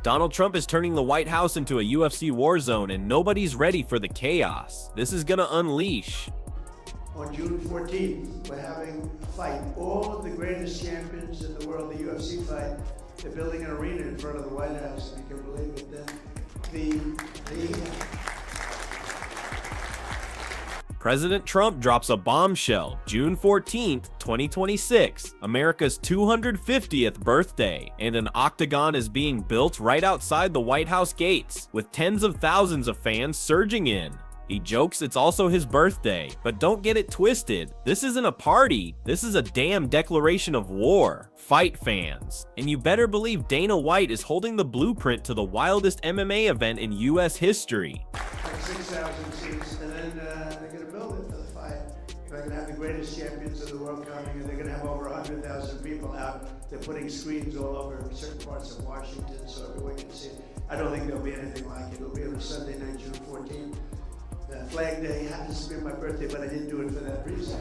Donald Trump is turning the White House into a UFC war zone, and nobody's ready for the chaos. This is gonna unleash. On June 14th, we're having a fight. All of the greatest champions in the world, the UFC fight, they're building an arena in front of the White House, if you can believe it. Then President Trump drops a bombshell, June 14th, 2026, America's 250th birthday, and an octagon is being built right outside the White House gates, with tens of thousands of fans surging in. He jokes it's also his birthday, but don't get it twisted. This isn't a party, this is a damn declaration of war. Fight fans. And you better believe Dana White is holding the blueprint to the wildest MMA event in US history. 6,000 seats, and then they're going to build it for the fight. They're going to have the greatest champions of the world coming, and they're going to have over 100,000 people out. They're putting screens all over certain parts of Washington so everyone can see it. I don't think there'll be anything like it. It'll be on a Sunday night, June 14th. Flag Day happens to be my birthday, but I didn't do it for that reason.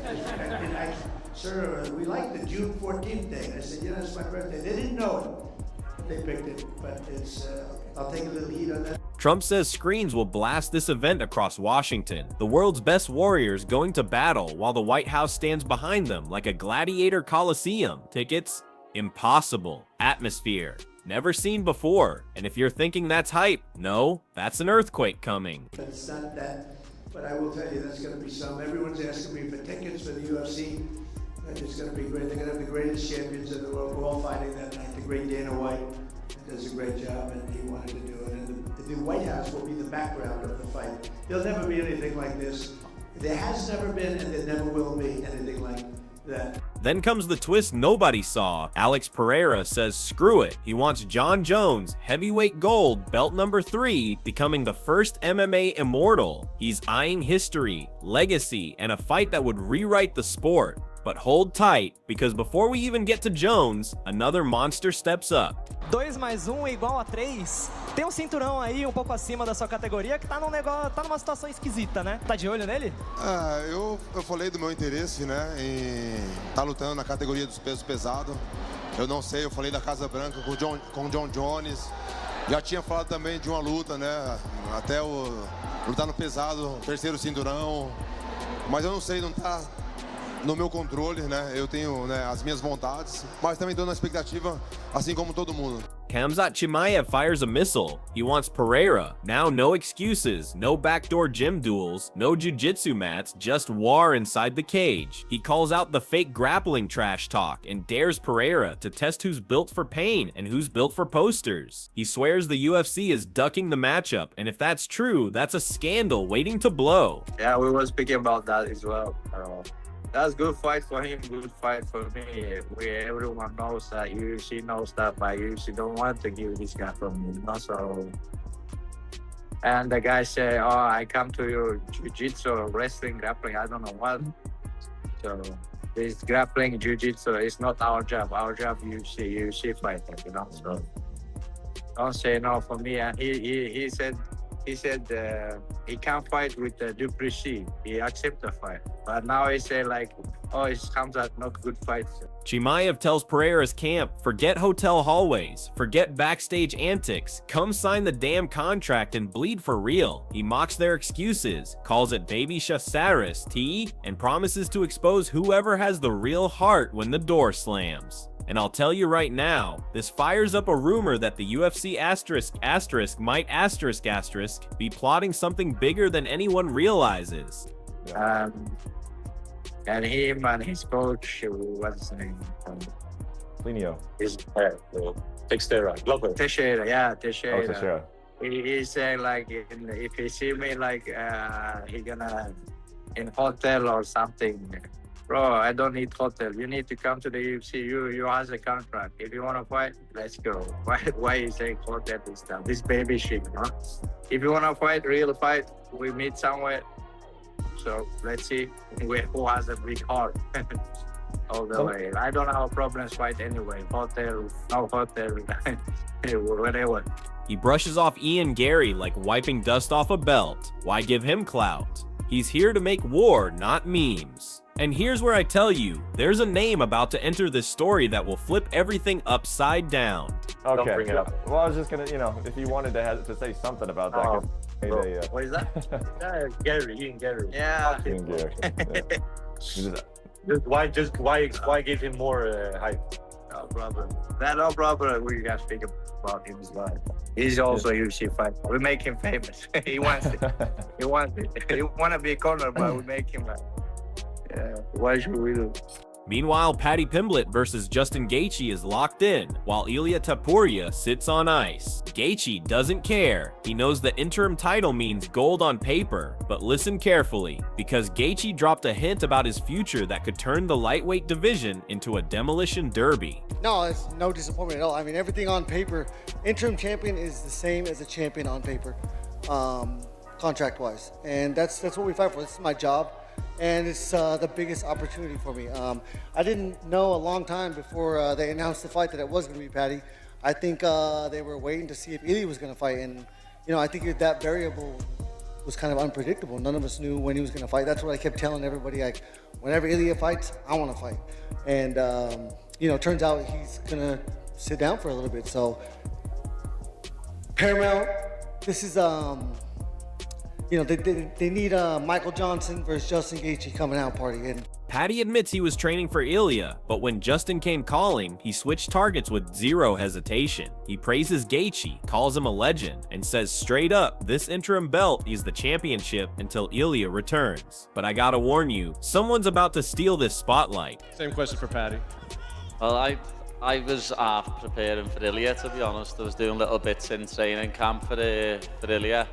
Sir, we like the June 14th day. I said, yeah, it's my birthday. They didn't know it. They picked it, but it's, I'll take a little heat on that. Trump says screens will blast this event across Washington. The world's best warriors going to battle while the White House stands behind them like a gladiator coliseum. Tickets? Impossible. Atmosphere? Never seen before. And if you're thinking that's hype, no, that's an earthquake coming. But it's not that. But I will tell you, that's going to be some. Everyone's asking me for tickets for the UFC. It's going to be great. They're going to have the greatest champions in the world. We're all fighting that night. The great Dana White does a great job, and he wanted to do it. And the White House will be the background of the fight. There'll never be anything like this. There has never been, and there never will be anything like that. Then comes the twist nobody saw. Alex Pereira says screw it. He wants John Jones, heavyweight gold, belt number 3, becoming the first MMA immortal. He's eyeing history, legacy, and a fight that would rewrite the sport. But hold tight, because before we even get to Jones, another monster steps up. 2 mais 1 igual a 3. Tem cinturão aí pouco acima da sua categoria que tá numa situação esquisita, né? Tá de olho nele? Eu falei do meu interesse, né, em tá lutando na categoria dos pesos pesados. Eu não sei, eu falei da Casa Branca com John Jones. Já tinha falado também de uma luta, né, até lutar no pesado, 3º cinturão. Mas eu não sei, não tá no meu controle, né? Eu tenho, né, as minhas vontades, mas também estou na expectativa, assim como todo mundo. Khamzat Chimaev fires a missile. He wants Pereira. Now no excuses, no backdoor gym duels, no jiu-jitsu mats, just war inside the cage. He calls out the fake grappling trash talk and dares Pereira to test who's built for pain and who's built for posters. He swears the UFC is ducking the matchup, and if that's true, that's a scandal waiting to blow. Yeah, we were speaking about that as well. That's good fight for him, good fight for me. Everyone knows that, UFC knows that, but UFC don't want to give this guy from me, you know, so. And the guy say, oh, I come to your jiu-jitsu, wrestling, grappling, I don't know what. So this grappling, jiu-jitsu is not our job. Our job UFC fighter, you know, so. Don't say no for me. And he said he can't fight with Duplessis. He accept the fight. But now he say like, oh, it comes out not good fight. Chimaev tells Pereira's camp, forget hotel hallways, forget backstage antics, come sign the damn contract and bleed for real. He mocks their excuses, calls it baby Shasaris, and promises to expose whoever has the real heart when the door slams. And I'll tell you right now, this fires up a rumor that the UFC *** be plotting something bigger than anyone realizes. And him and his coach, what's his name? Linio. Teixeira, yeah, Teixeira. Oh, Teixeira. He said like, if he see me like, he gonna in hotel or something. Bro, I don't need hotel. You need to come to the UFC. You has a contract. If you want to fight, let's go. Why you saying hotel and stuff? This baby shit, you know? If you want to fight, real fight, we meet somewhere. So let's see who has a big heart all the way. I don't have problems fight anyway. Hotel, no hotel, whatever. He brushes off Ian Gary like wiping dust off a belt. Why give him clout? He's here to make war, not memes. And here's where I tell you, there's a name about to enter this story that will flip everything upside down. Okay. Don't bring it up. Well, I was just gonna, if you wanted to say something about that. 'cause What is that? Gary, Ian Gary. Yeah. Ian Gary. Yeah. Just why give him more hype? No problem. No problem. We can speak about him as well. He's also a UFC fighter. We make him famous. He wants it. He wants it. He want to be a corner, but we make him like, yeah. Why should we do? Meanwhile, Paddy Pimblett versus Justin Gaethje is locked in, while Ilia Topuria sits on ice. Gaethje doesn't care. He knows the interim title means gold on paper, but listen carefully, because Gaethje dropped a hint about his future that could turn the lightweight division into a demolition derby. No, it's no disappointment at all. I mean, everything on paper, interim champion is the same as a champion on paper, contract-wise, and that's what we fight for. This is my job. And it's the biggest opportunity for me. I didn't know a long time before they announced the fight that it was going to be Paddy. I think they were waiting to see if Ilya was going to fight, and I think that variable was kind of unpredictable. None of us knew when he was going to fight. That's what I kept telling everybody. Like, whenever Ilya fights, I want to fight. And turns out he's going to sit down for a little bit. So Paramount, this is they need Michael Johnson versus Justin Gaethje coming out party. And Paddy admits he was training for Ilia, but when Justin came calling, he switched targets with zero hesitation. He praises Gaethje, calls him a legend, and says straight up this interim belt is the championship until Ilia returns. But I gotta warn you, someone's about to steal this spotlight. Same question for Paddy. Well, I was half preparing for Ilia, to be honest. I was doing little bits in training camp for Ilia.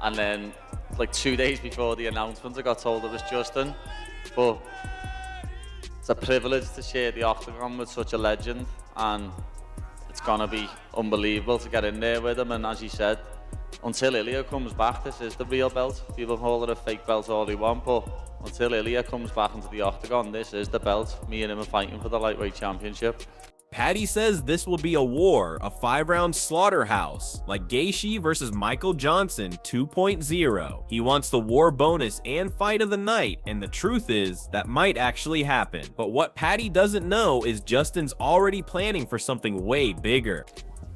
And then, like 2 days before the announcement, I got told it was Justin. But it's a privilege to share the octagon with such a legend, and it's gonna be unbelievable to get in there with him. And as you said, until Ilia comes back, this is the real belt. People call it a fake belt all they want, but until Ilia comes back into the octagon, this is the belt. Me and him are fighting for the lightweight championship. Paddy says this will be a war, a 5-round slaughterhouse, like Gaethje versus Michael Johnson 2.0. He wants the war bonus and fight of the night, and the truth is, that might actually happen. But what Paddy doesn't know is Justin's already planning for something way bigger.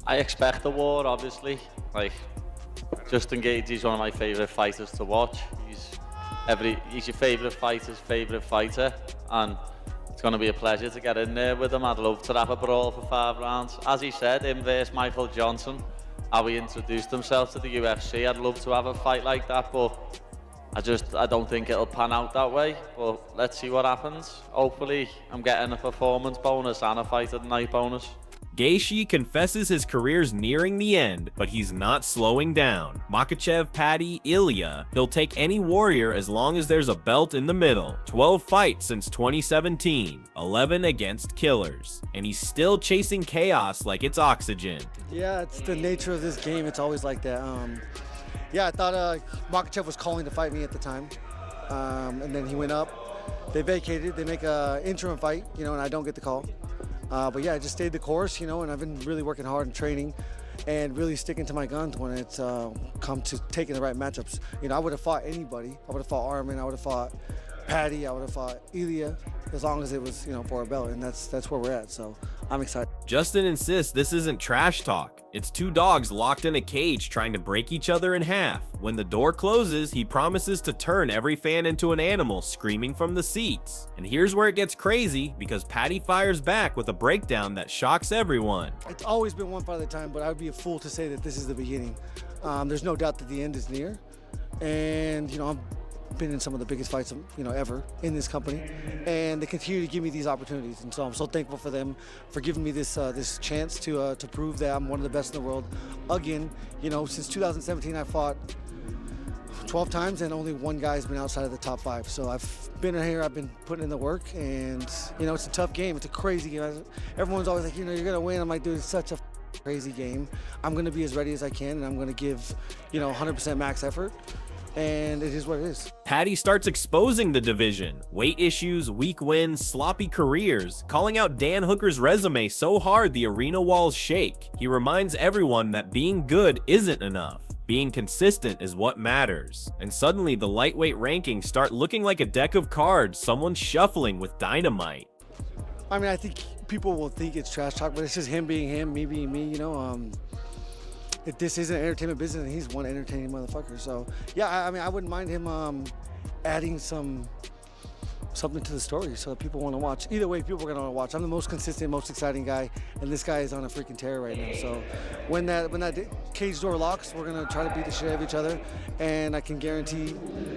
I expect the war, obviously. Like, Justin Gaethje is one of my favourite fighters to watch. He's your favourite fighter's favourite fighter, and it's going to be a pleasure to get in there with him. I'd love to have a brawl for 5 rounds. As he said, him versus Michael Johnson, how he introduced himself to the UFC. I'd love to have a fight like that, but I don't think it'll pan out that way. But let's see what happens. Hopefully, I'm getting a performance bonus and a fight of the night bonus. Gaethje confesses his career's nearing the end, but he's not slowing down. Makhachev, Paddy, Ilia, he'll take any warrior as long as there's a belt in the middle. 12 fights since 2017, 11 against killers, and he's still chasing chaos like it's oxygen. yeah, it's the nature of this game. It's always like that. I thought Makhachev was calling to fight me at the time, and then he went up. They vacated. They make an interim fight, and I don't get the call. But yeah, I just stayed the course, and I've been really working hard in training and really sticking to my guns when it's come to taking the right matchups. I would have fought anybody. I would have fought Arman, I would have fought Paddy, I would have fought Ilia, as long as it was, for a belt, and that's where we're at, so I'm excited. Justin insists this isn't trash talk. It's 2 dogs locked in a cage trying to break each other in half. When the door closes, he promises to turn every fan into an animal screaming from the seats. And here's where it gets crazy, because Paddy fires back with a breakdown that shocks everyone. It's always been one fight at a time, but I would be a fool to say that this is the beginning. There's no doubt that the end is near, and I've been in some of the biggest fights ever in this company, and they continue to give me these opportunities, and so I'm so thankful for them for giving me this chance to prove that I'm one of the best in the world again. Since 2017 I fought 12 times, and only one guy's been outside of the top 5. So I've been here, I've been putting in the work, and it's a tough game, it's a crazy game. Everyone's always like, you're gonna win. I'm like, dude, it's such a crazy game. I'm gonna be as ready as I can, and I'm gonna give 100% max effort. And it is what it is. Paddy starts exposing the division. Weight issues, weak wins, sloppy careers, calling out Dan Hooker's resume so hard the arena walls shake. He reminds everyone that being good isn't enough. Being consistent is what matters. And suddenly the lightweight rankings start looking like a deck of cards someone's shuffling with dynamite. I mean, I think people will think it's trash talk, but it's just him being him, me being me, you know. If this is an entertainment business, and he's one entertaining motherfucker. So, yeah, I mean, I wouldn't mind him adding something to the story so that people want to watch. Either way, people are going to watch. I'm the most consistent, most exciting guy, and this guy is on a freaking tear right now. So when that cage door locks, we're going to try to beat the shit out of each other, and I can guarantee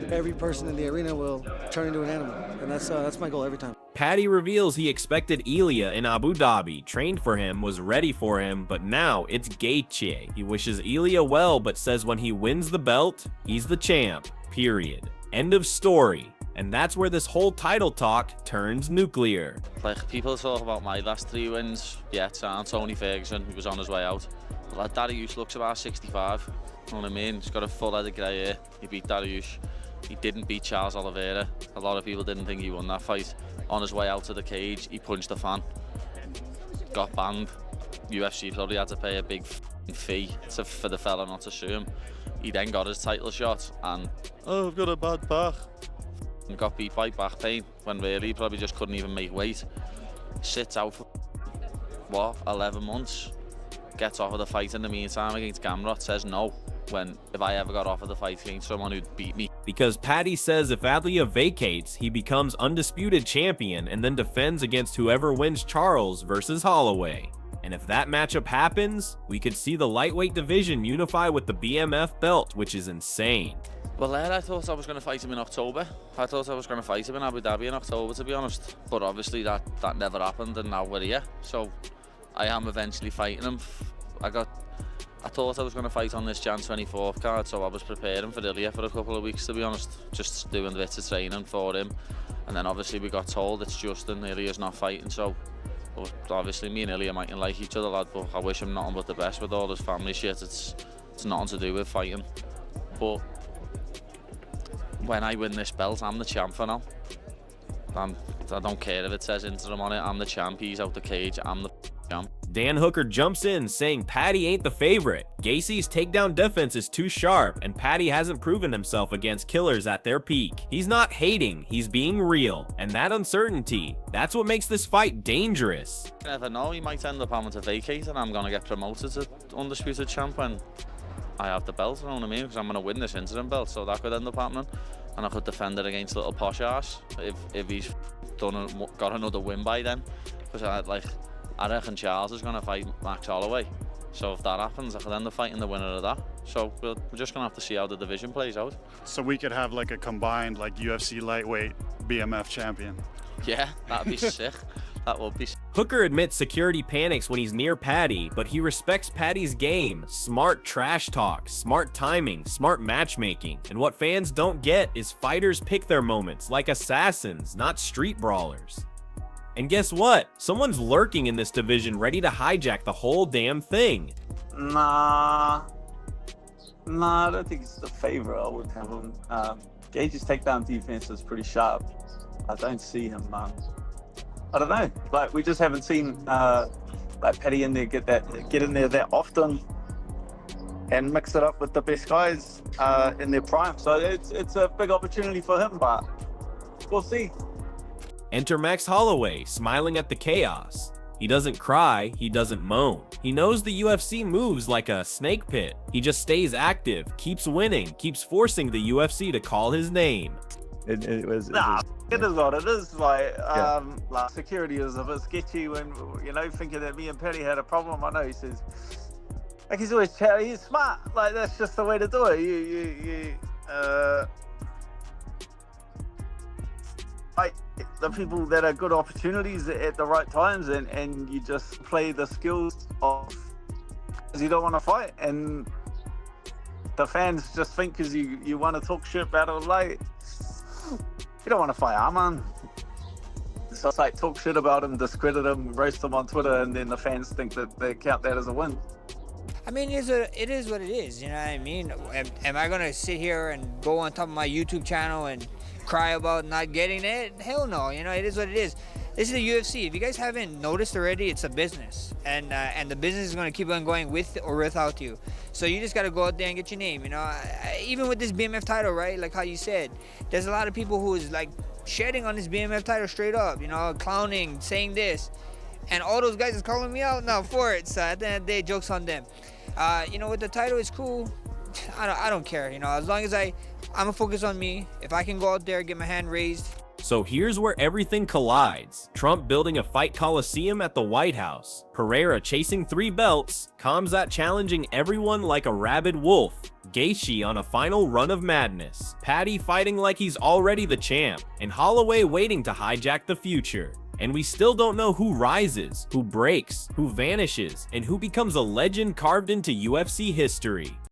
every person in the arena will turn into an animal, and that's my goal every time. Paddy reveals he expected Ilya in Abu Dhabi, trained for him, was ready for him, but now it's Gaethje. He wishes Ilya well, but says when he wins the belt, he's the champ, period. End of story. And that's where this whole title talk turns nuclear. Like, people talk about my last 3 wins. Yeah, it's Tony Ferguson, who was on his way out. But like, Dariush looks about 65. You know what I mean? He's got a full head of grey hair. He beat Dariush. He didn't beat Charles Oliveira. A lot of people didn't think he won that fight. On his way out of the cage, he punched the fan. Got banned. UFC probably had to pay a big fee for the fella not to sue him. He then got his title shot and, oh, I've got a bad back. And got beat by back pain when really he probably just couldn't even make weight. Sits out for, what, 11 months. Gets offered the fight in the meantime against Gamrot, says no. When, if I ever got offered the fight against someone who'd beat me. Because Paddy says if Ilya vacates, he becomes undisputed champion and then defends against whoever wins Charles versus Holloway. And if that matchup happens, we could see the lightweight division unify with the BMF belt, which is insane. Well, I thought I was going to fight him in October. I thought I was going to fight him in Abu Dhabi in October, to be honest. But obviously that never happened, and now we're here. So I am eventually fighting him. I thought I was going to fight on this Jan 24th card, so I was preparing for Ilya for a couple of weeks, to be honest. Just doing a bit of training for him. And then obviously we got told it's Justin, Ilya's not fighting, so obviously me and Ilya mightn't like each other, lad, but I wish him nothing but the best with all his family shit. It's nothing to do with fighting. But when I win this belt, I'm the champ for now. I don't care if it says interim on it, I'm the champ, he's out the cage, I'm the champ. Dan Hooker jumps in saying Paddy ain't the favorite. Gacy's takedown defense is too sharp, and Paddy hasn't proven himself against killers at their peak. He's not hating, he's being real. And that uncertainty, that's what makes this fight dangerous. You never know, he might end up having to vacate and I'm going to get promoted to undisputed champ when I have the belt, you know what I mean? Because I'm going to win this interim belt, so that could end up happening. And I could defend it against little posh ass if he's got another win by then. Because I reckon Charles is going to fight Max Holloway. So if that happens, I could end up fighting the winner of that. So we're just going to have to see how the division plays out. So we could have like a combined like UFC lightweight BMF champion. Yeah, that'd be sick. That would be. Hooker admits security panics when he's near Paddy, but he respects Paddy's game. Smart trash talk, smart timing, smart matchmaking. And what fans don't get is fighters pick their moments like assassins, not street brawlers. And guess what? Someone's lurking in this division ready to hijack the whole damn thing. Nah, I don't think he's the favorite. I would have him. Gage's takedown defense is pretty sharp. I don't see him. I don't know. Like, we just haven't seen like Paddy in there get in there that often and mix it up with the best guys in their prime. So it's a big opportunity for him, but we'll see. Enter Max Holloway, smiling at the chaos. He doesn't cry, he doesn't moan. He knows the UFC moves like a snake pit. He just stays active, keeps winning, keeps forcing the UFC to call his name. It is what it is. Like security is a bit sketchy when, you know, thinking that me and Paddy had a problem. I know he says, like, he's always chatty, he's smart. Like, that's just the way to do it. Like, the people that are good opportunities at the right times, and you just play the skills of, because you don't want to fight, and the fans just think because you want to talk shit about it, like, you don't want to fight Arman. So it's like, talk shit about him, discredit him, roast him on Twitter, and then the fans think that they count that as a win. I mean, it is what it is, you know what I mean? Am I going to sit here and go on top of my YouTube channel and cry about not getting it? Hell no, you know, it is what it is. This is the UFC. If you guys haven't noticed already, it's a business, and the business is going to keep on going with or without you. So you just got to go out there and get your name. You know, even with this BMF title, right? Like how you said, there's a lot of people who is like shedding on this BMF title straight up. You know, clowning, saying this, and all those guys is calling me out now for it. So at the end of the day, jokes on them. You know, with the title, it's cool. I don't care. You know, as long as I'm gonna focus on me. If I can go out there, get my hand raised. So here's where everything collides. Trump building a fight coliseum at the White House, Pereira chasing 3 belts, Khamzat challenging everyone like a rabid wolf, Gaethje on a final run of madness, Paddy fighting like he's already the champ, and Holloway waiting to hijack the future. And we still don't know who rises, who breaks, who vanishes, and who becomes a legend carved into UFC history.